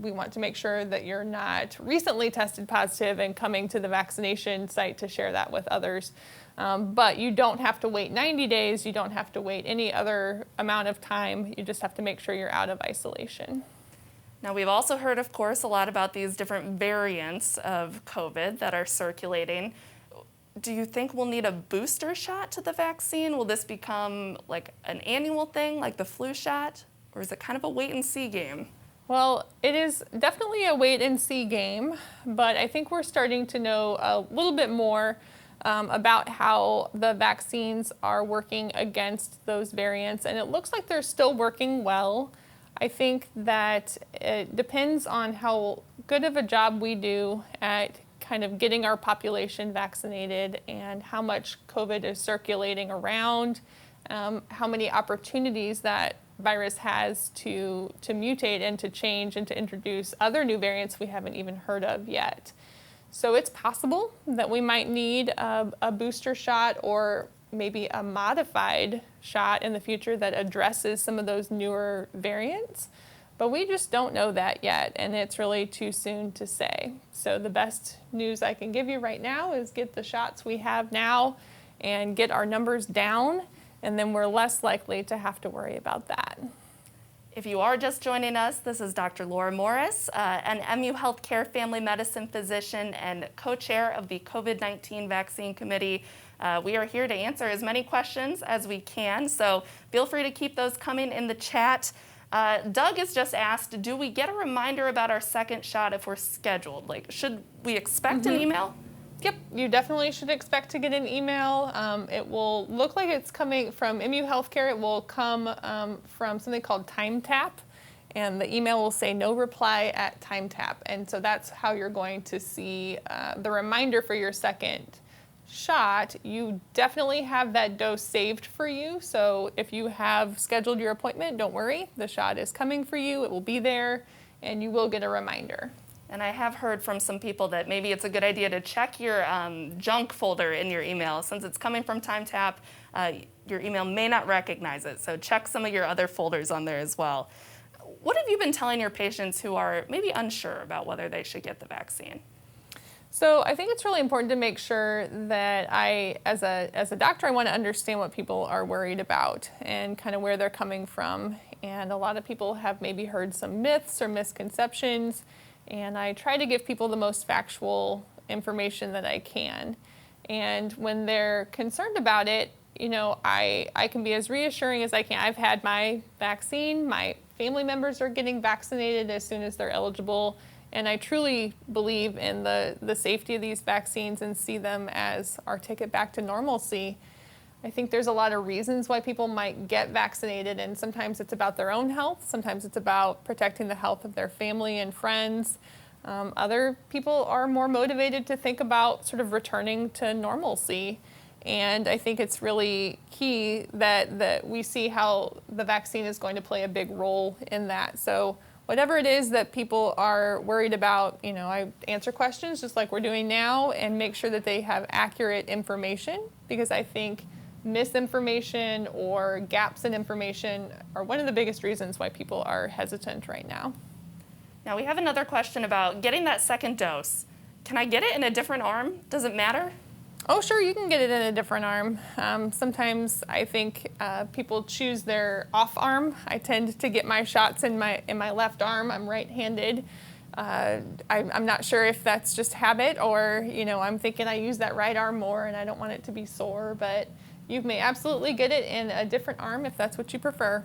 we want to make sure that you're not recently tested positive and coming to the vaccination site to share that with others. But you don't have to wait 90 days. You don't have to wait any other amount of time. You just have to make sure you're out of isolation. Now, we've also heard, of course, a lot about these different variants of COVID that are circulating. Do you think we'll need a booster shot to the vaccine? Will this become like an annual thing, like the flu shot? Or is it kind of a wait-and-see game? Well, it is definitely a wait-and-see game, but I think we're starting to know a little bit more about how the vaccines are working against those variants, and it looks like they're still working well. I think that it depends on how good of a job we do at kind of getting our population vaccinated and how much COVID is circulating around, how many opportunities that virus has to mutate and to change and to introduce other new variants we haven't even heard of yet. So it's possible that we might need a booster shot, or maybe a modified shot in the future that addresses some of those newer variants. But we just don't know that yet, and it's really too soon to say. So the best news I can give you right now is get the shots we have now and get our numbers down, and then we're less likely to have to worry about that. If you are just joining us, this is Dr. Laura Morris, an MU Healthcare Family Medicine physician and co-chair of the COVID-19 Vaccine Committee. We are here to answer as many questions as we can, so feel free to keep those coming in the chat. Doug has just asked, do we get a reminder about our second shot if we're scheduled? Like, should we expect an email? Yep, you definitely should expect to get an email. It will look like it's coming from MU Healthcare. It will come from something called TimeTap, and the email will say no reply at TimeTap. And so that's how you're going to see the reminder for your second shot. You definitely have that dose saved for you. So if you have scheduled your appointment, don't worry. The shot is coming for you. It will be there, and you will get a reminder. And I have heard from some people that maybe it's a good idea to check your junk folder in your email. Since it's coming from TimeTap, your email may not recognize it, so check some of your other folders on there as well. What have you been telling your patients who are maybe unsure about whether they should get the vaccine? So I think it's really important to make sure that as a doctor, I want to understand what people are worried about and kind of where they're coming from. And a lot of people have maybe heard some myths or misconceptions, and I try to give people the most factual information that I can. And when they're concerned about it, you know, I can be as reassuring as I can. I've had my vaccine. My family members are getting vaccinated as soon as they're eligible. And I truly believe in the safety of these vaccines and see them as our ticket back to normalcy. I think there's a lot of reasons why people might get vaccinated, and sometimes it's about their own health, sometimes it's about protecting the health of their family and friends. Other people are more motivated to think about sort of returning to normalcy. And I think it's really key that we see how the vaccine is going to play a big role in that. So whatever it is that people are worried about, you know, I answer questions just like we're doing now and make sure that they have accurate information, because I think misinformation or gaps in information are one of the biggest reasons why people are hesitant right now. Now we have another question about getting that second dose. Can I get it in a different arm? Does it matter? Oh, sure, you can get it in a different arm. Sometimes I think people choose their off arm. I tend to get my shots in my left arm. I'm right-handed. I'm not sure if that's just habit or, you know, I'm thinking I use that right arm more and I don't want it to be sore, but you may absolutely get it in a different arm if that's what you prefer.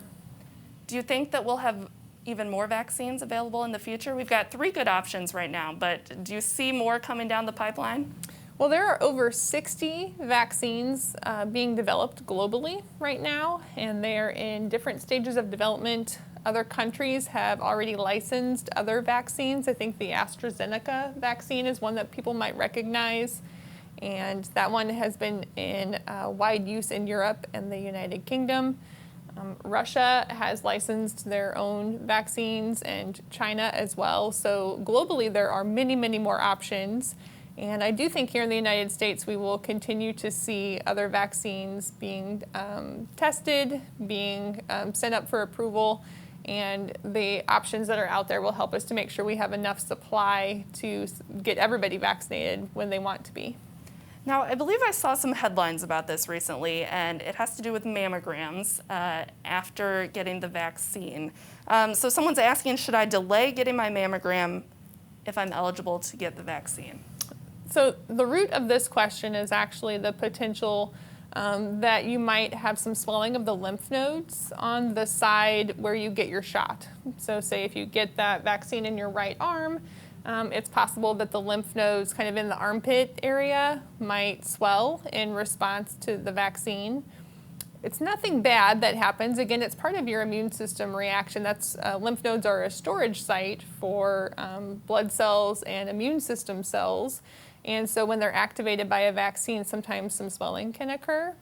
Do you think that we'll have even more vaccines available in the future? We've got 3 good options right now, but do you see more coming down the pipeline? Well, there are over 60 vaccines being developed globally right now, and they're in different stages of development. Other countries have already licensed other vaccines. I think the AstraZeneca vaccine is one that people might recognize, and that one has been in wide use in Europe and the United Kingdom. Russia has licensed their own vaccines, and China as well. So globally, there are many, many more options. And I do think here in the United States, we will continue to see other vaccines being tested, being sent up for approval, and the options that are out there will help us to make sure we have enough supply to get everybody vaccinated when they want to be. Now, I believe I saw some headlines about this recently, and it has to do with mammograms after getting the vaccine. So someone's asking, should I delay getting my mammogram if I'm eligible to get the vaccine? So the root of this question is actually the potential that you might have some swelling of the lymph nodes on the side where you get your shot. So say if you get that vaccine in your right arm, it's possible that the lymph nodes kind of in the armpit area might swell in response to the vaccine. It's nothing bad that happens. Again, it's part of your immune system reaction. That's lymph nodes are a storage site for blood cells and immune system cells. And so when they're activated by a vaccine, sometimes some swelling can occur.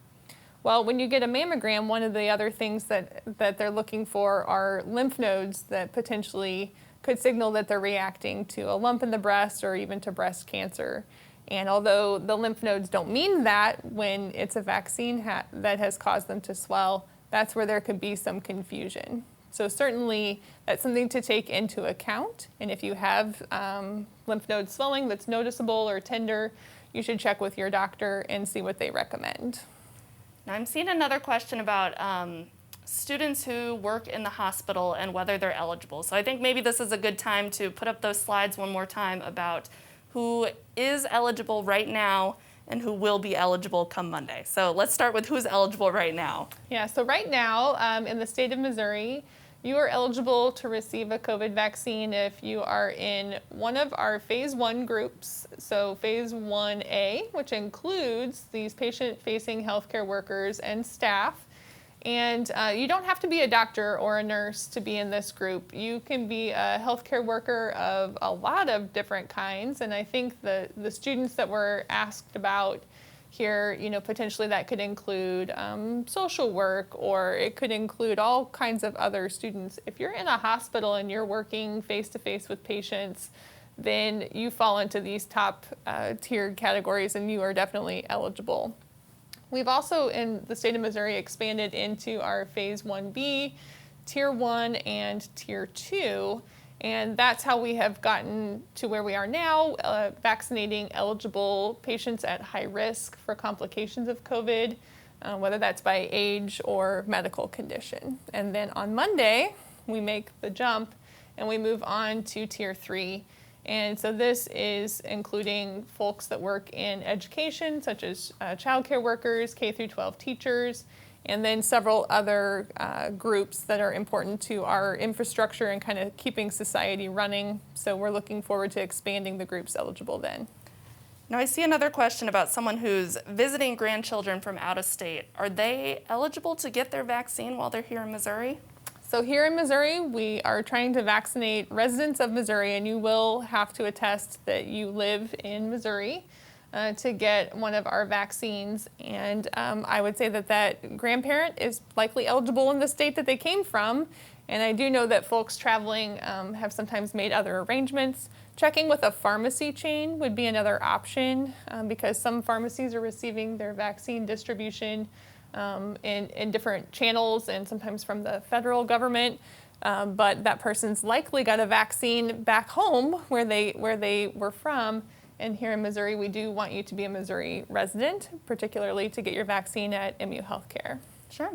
Well, when you get a mammogram, one of the other things that they're looking for are lymph nodes that potentially could signal that they're reacting to a lump in the breast or even to breast cancer. And although the lymph nodes don't mean that when it's a vaccine that has caused them to swell, that's where there could be some confusion. So certainly that's something to take into account. And if you have lymph node swelling that's noticeable or tender, you should check with your doctor and see what they recommend. Now I'm seeing another question about students who work in the hospital and whether they're eligible. So I think maybe this is a good time to put up those slides one more time about who is eligible right now and who will be eligible come Monday. So let's start with who's eligible right now. Yeah, so right now in the state of Missouri, you are eligible to receive a COVID vaccine if you are in one of our phase 1 groups. So phase 1A, which includes these patient-facing healthcare workers and staff. And you don't have to be a doctor or a nurse to be in this group. You can be a healthcare worker of a lot of different kinds. And I think the students that were asked about here, potentially that could include social work, or it could include all kinds of other students. If you're in a hospital and you're working face-to-face with patients, then you fall into these top tiered categories and you are definitely eligible. We've also, in the state of Missouri, expanded into our phase 1B, tier 1 and tier 2. And that's how we have gotten to where we are now, vaccinating eligible patients at high risk for complications of COVID, whether that's by age or medical condition. And then on Monday, we make the jump and we move on to tier 3. And so this is including folks that work in education, such as childcare workers, K through 12 teachers, and then several other groups that are important to our infrastructure and kind of keeping society running. So we're looking forward to expanding the groups eligible then. Now I see another question about someone who's visiting grandchildren from out of state. Are they eligible to get their vaccine while they're here in Missouri? So here in Missouri, we are trying to vaccinate residents of Missouri, and you will have to attest that you live in Missouri to get one of our vaccines. And I would say that grandparent is likely eligible in the state that they came from. And I do know that folks traveling have sometimes made other arrangements. Checking with a pharmacy chain would be another option because some pharmacies are receiving their vaccine distribution in different channels and sometimes from the federal government. But that person's likely got a vaccine back home where they were from. And here in Missouri, we do want you to be a Missouri resident, particularly to get your vaccine at MU Healthcare. Sure.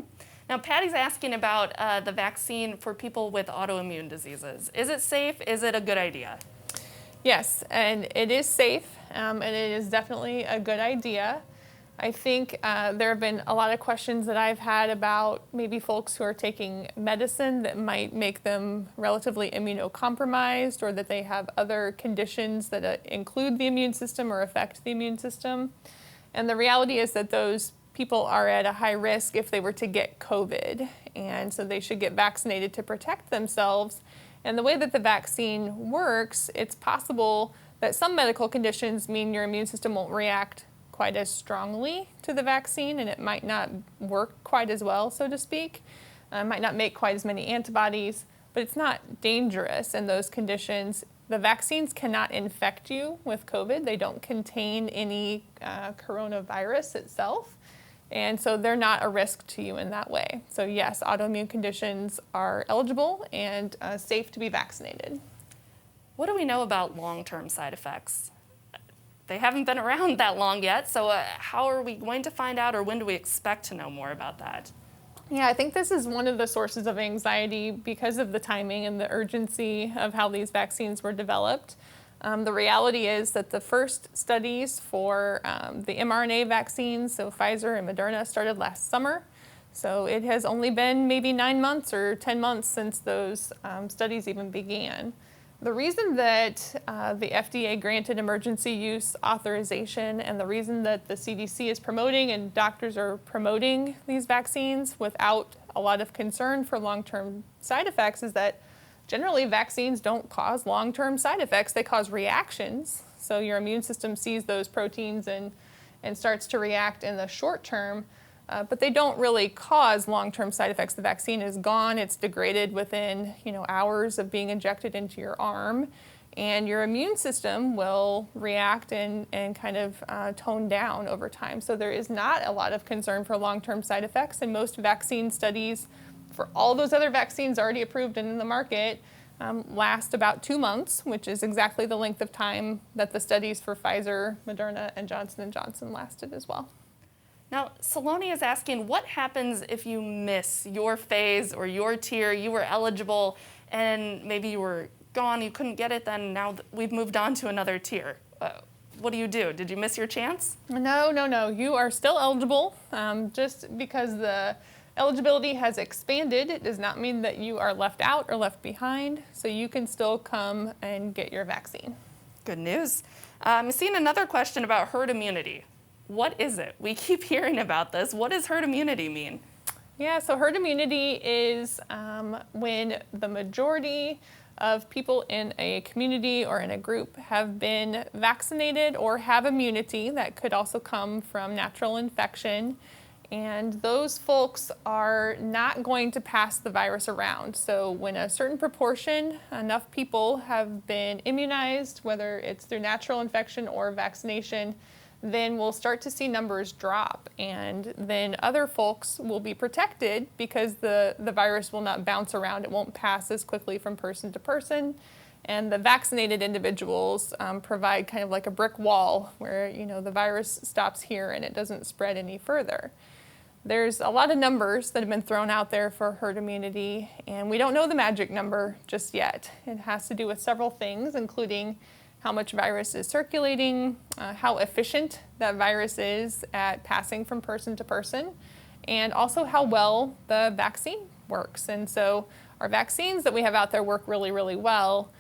Now, Patty's asking about the vaccine for people with autoimmune diseases. Is it safe? Is it a good idea? Yes, and it is safe, and it is definitely a good idea. I think there have been a lot of questions that I've had about maybe folks who are taking medicine that might make them relatively immunocompromised, or that they have other conditions that include the immune system or affect the immune system. And the reality is that those people are at a high risk if they were to get COVID, and so they should get vaccinated to protect themselves. And the way that the vaccine works, it's possible that some medical conditions mean your immune system won't react quite as strongly to the vaccine, and it might not work quite as well, so to speak. Might not make quite as many antibodies, but it's not dangerous in those conditions. The vaccines cannot infect you with COVID. They don't contain any coronavirus itself, and so they're not a risk to you in that way. So yes, autoimmune conditions are eligible and safe to be vaccinated. What do we know about long-term side effects? They haven't been around that long yet, so how are we going to find out, or when do we expect to know more about that? Yeah, I think this is one of the sources of anxiety because of the timing and the urgency of how these vaccines were developed. The reality is that the first studies for the mRNA vaccines, so Pfizer and Moderna, started last summer. So it has only been maybe 9 months or 10 months since those studies even began. The reason that the FDA granted emergency use authorization, and the reason that the CDC is promoting and doctors are promoting these vaccines without a lot of concern for long-term side effects, is that generally vaccines don't cause long-term side effects. They cause reactions. So your immune system sees those proteins and starts to react in the short term. But they don't really cause long-term side effects. The vaccine is gone. It's degraded within hours of being injected into your arm. and your immune system will react and kind of tone down over time. So there is not a lot of concern for long-term side effects, and most vaccine studies for all those other vaccines already approved and in the market last about 2 months, which is exactly the length of time that the studies for Pfizer, Moderna, and Johnson & Johnson lasted as well. Now, Saloni is asking, what happens if you miss your phase or your tier? You were eligible and maybe you were gone, you couldn't get it, then now we've moved on to another tier. What do you do? Did you miss your chance? No. You are still eligible. Just because the eligibility has expanded, it does not mean that you are left out or left behind, so you can still come and get your vaccine. Good news. I'm seeing another question about herd immunity. What is it? We keep hearing about this. What does herd immunity mean? Yeah, so herd immunity is when the majority of people in a community or in a group have been vaccinated or have immunity that could also come from natural infection, and those folks are not going to pass the virus around. So when a certain proportion, enough people have been immunized, whether it's through natural infection or vaccination, then we'll start to see numbers drop, and then other folks will be protected because the virus will not bounce around. It won't pass as quickly from person to person, and the vaccinated individuals provide kind of like a brick wall where the virus stops here and it doesn't spread any further. There's a lot of numbers that have been thrown out there for herd immunity, and we don't know the magic number just yet. It has to do with several things, including how much virus is circulating, how efficient that virus is at passing from person to person, and also how well the vaccine works. And so our vaccines that we have out there work really, really well,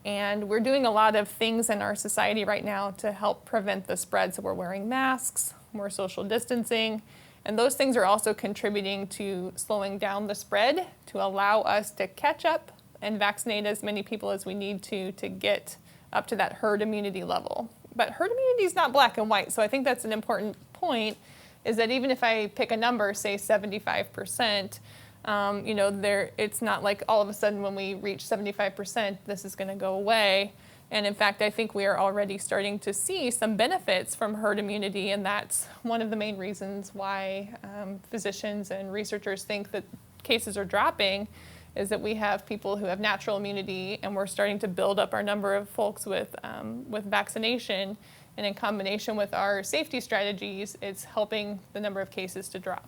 and we're doing a lot of things in our society right now to help prevent the spread. So we're wearing masks, we're social distancing, and those things are also contributing to slowing down the spread to allow us to catch up and vaccinate as many people as we need to get up to that herd immunity level. But herd immunity is not black and white, so I think that's an important point, is that even if I pick a number, say 75%, it's not like all of a sudden when we reach 75%, this is gonna go away. And in fact, I think we are already starting to see some benefits from herd immunity, and that's one of the main reasons why physicians and researchers think that cases are dropping, is that we have people who have natural immunity, and we're starting to build up our number of folks with vaccination, and in combination with our safety strategies, it's helping the number of cases to drop.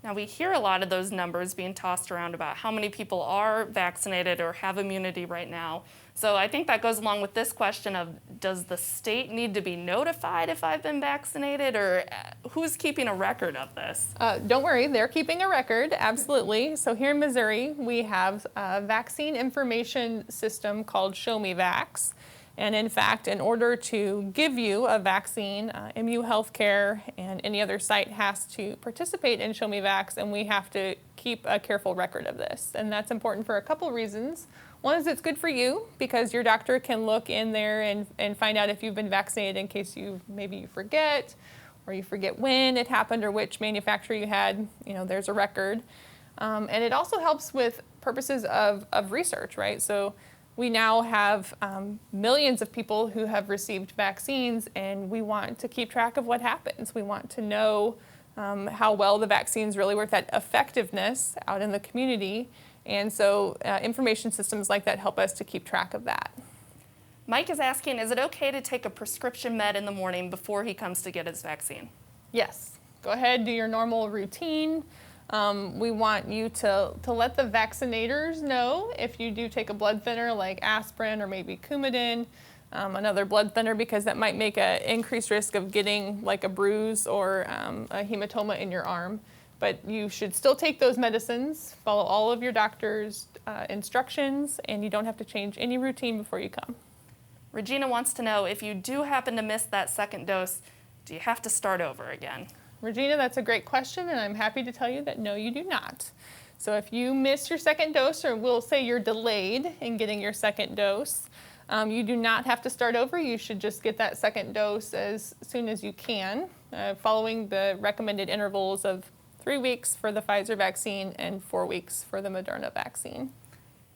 Now, we hear a lot of those numbers being tossed around about how many people are vaccinated or have immunity right now. So I think that goes along with this question of, does the state need to be notified if I've been vaccinated, or who's keeping a record of this? Don't worry, they're keeping a record, absolutely. So here in Missouri, we have a vaccine information system called Show Me Vax. And in fact, in order to give you a vaccine, MU Healthcare and any other site has to participate in Show Me Vax, and we have to keep a careful record of this. And that's important for a couple reasons. One is it's good for you because your doctor can look in there and find out if you've been vaccinated in case maybe you forget, or you forget when it happened or which manufacturer you had. There's a record. And it also helps with purposes of research, right? So we now have millions of people who have received vaccines, and we want to keep track of what happens. We want to know how well the vaccines really work, that effectiveness out in the community. And so information systems like that help us to keep track of that. Mike is asking, is it okay to take a prescription med in the morning before he comes to get his vaccine? Yes. Go ahead, do your normal routine. We want you to let the vaccinators know if you do take a blood thinner like aspirin or maybe Coumadin, another blood thinner, because that might make an increased risk of getting like a bruise or a hematoma in your arm. But you should still take those medicines, follow all of your doctor's instructions, and you don't have to change any routine before you come. Regina wants to know, if you do happen to miss that second dose, do you have to start over again? Regina, that's a great question, and I'm happy to tell you that no, you do not. So if you miss your second dose, or we'll say you're delayed in getting your second dose, you do not have to start over. You should just get that second dose as soon as you can, following the recommended intervals of 3 weeks for the Pfizer vaccine and 4 weeks for the Moderna vaccine.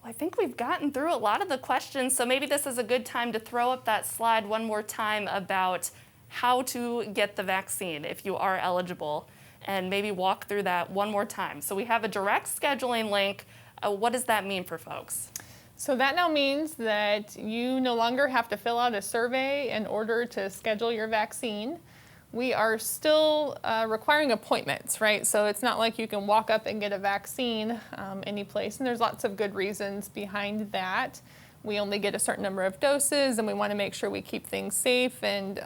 Well, I think we've gotten through a lot of the questions, so maybe this is a good time to throw up that slide one more time about how to get the vaccine if you are eligible, and maybe walk through that one more time. So we have a direct scheduling link. What does that mean for folks? So that now means that you no longer have to fill out a survey in order to schedule your vaccine. We are still requiring appointments, right? So it's not like you can walk up and get a vaccine any place, and there's lots of good reasons behind that. We only get a certain number of doses, and we want to make sure we keep things safe and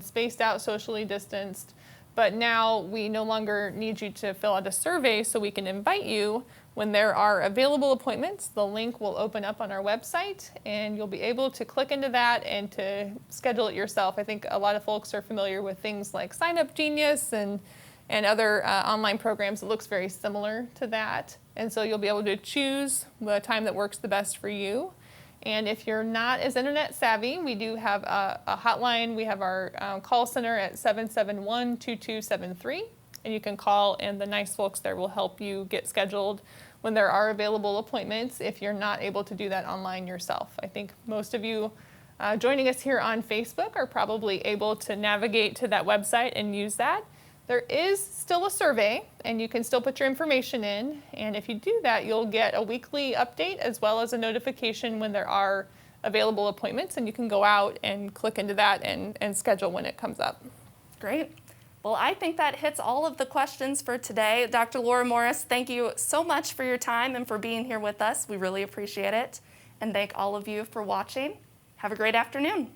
spaced out, socially distanced. But now we no longer need you to fill out a survey, so we can invite you when there are available appointments. The link will open up on our website, and you'll be able to click into that and to schedule it yourself. I think a lot of folks are familiar with things like Sign Up Genius and other online programs. It looks very similar to that. And so you'll be able to choose the time that works the best for you. And if you're not as internet savvy, we do have a hotline. We have our call center at 771-2273. And you can call, and the nice folks there will help you get scheduled when there are available appointments if you're not able to do that online yourself. I think most of you joining us here on Facebook are probably able to navigate to that website and use that. There is still a survey, and you can still put your information in. And if you do that, you'll get a weekly update as well as a notification when there are available appointments, and you can go out and click into that and schedule when it comes up. Great. Well, I think that hits all of the questions for today. Dr. Laura Morris, thank you so much for your time and for being here with us. We really appreciate it. And thank all of you for watching. Have a great afternoon.